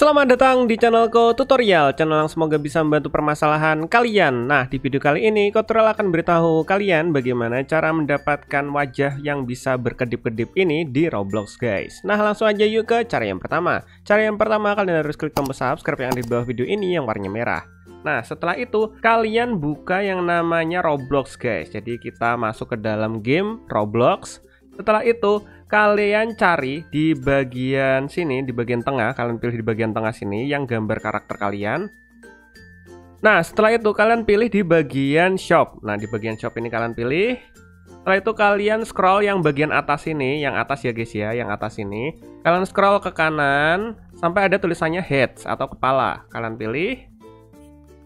Selamat datang di channelku tutorial, channel yang semoga bisa membantu permasalahan kalian. Nah, di video kali ini tutorial akan beritahu kalian bagaimana cara mendapatkan wajah yang bisa berkedip-kedip ini di Roblox, guys. Nah, langsung aja yuk ke cara yang pertama. Cara yang pertama, kalian harus klik tombol subscribe yang ada di bawah video ini yang warnanya merah. Nah, setelah itu kalian buka yang namanya Roblox, guys. Jadi kita masuk ke dalam game Roblox. Setelah itu kalian cari di bagian sini, di bagian tengah, kalian pilih di bagian tengah sini yang gambar karakter kalian. Nah, setelah itu kalian pilih di bagian shop. Nah, di bagian shop ini kalian pilih. Setelah itu kalian scroll yang bagian atas ini, yang atas ya guys ya, yang atas ini. Kalian scroll ke kanan sampai ada tulisannya heads atau kepala. Kalian pilih.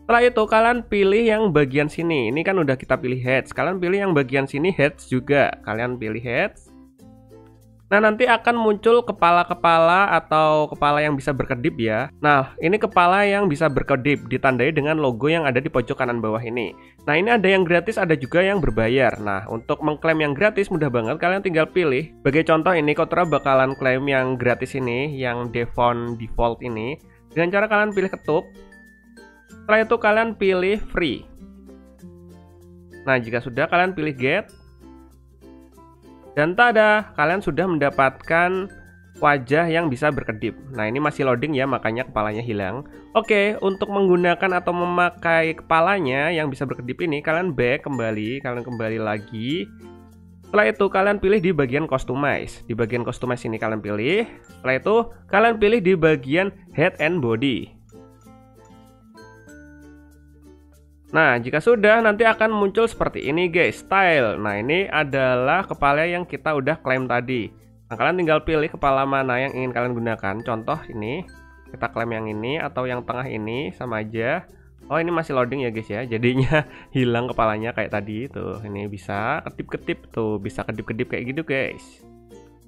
Setelah itu kalian pilih yang bagian sini. Ini kan udah kita pilih heads. Kalian pilih yang bagian sini heads juga. Kalian pilih heads. Nah, nanti akan muncul kepala-kepala atau kepala yang bisa berkedip ya. Nah, ini kepala yang bisa berkedip ditandai dengan logo yang ada di pojok kanan bawah ini. Nah, ini ada yang gratis, ada juga yang berbayar. Nah, untuk mengklaim yang gratis mudah banget, kalian tinggal pilih. Sebagai contoh ini, Kotora bakalan klaim yang gratis ini, yang default ini. Dengan cara kalian pilih ketuk. Setelah itu kalian pilih free. Nah, jika sudah kalian pilih get. Dan tada, kalian sudah mendapatkan wajah yang bisa berkedip. Nah, ini masih loading ya, makanya kepalanya hilang. Oke, untuk menggunakan atau memakai kepalanya yang bisa berkedip ini, kalian back kembali, kalian kembali lagi. Setelah itu kalian pilih di bagian customize. Di bagian customize ini kalian pilih. Setelah itu kalian pilih di bagian head and body. Nah, jika sudah nanti akan muncul seperti ini guys, style. Nah, ini adalah kepala yang kita udah klaim tadi. Nah, kalian tinggal pilih kepala mana yang ingin kalian gunakan. Contoh ini, kita klaim yang ini atau yang tengah ini, sama aja. Oh, ini masih loading ya guys ya, jadinya hilang kepalanya kayak tadi. Tuh, ini bisa kedip-kedip tuh, bisa kedip-kedip kayak gitu guys.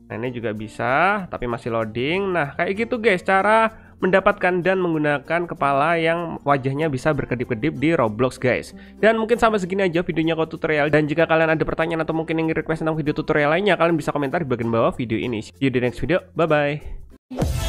Nah, ini juga bisa, tapi masih loading. Nah, kayak gitu guys, cara mendapatkan dan menggunakan kepala yang wajahnya bisa berkedip-kedip di Roblox guys. Dan mungkin sampai segini aja videonya kok tutorial. Dan jika kalian ada pertanyaan atau mungkin ingin request tentang video tutorial lainnya, kalian bisa komentar di bagian bawah video ini. See you di next video, bye bye.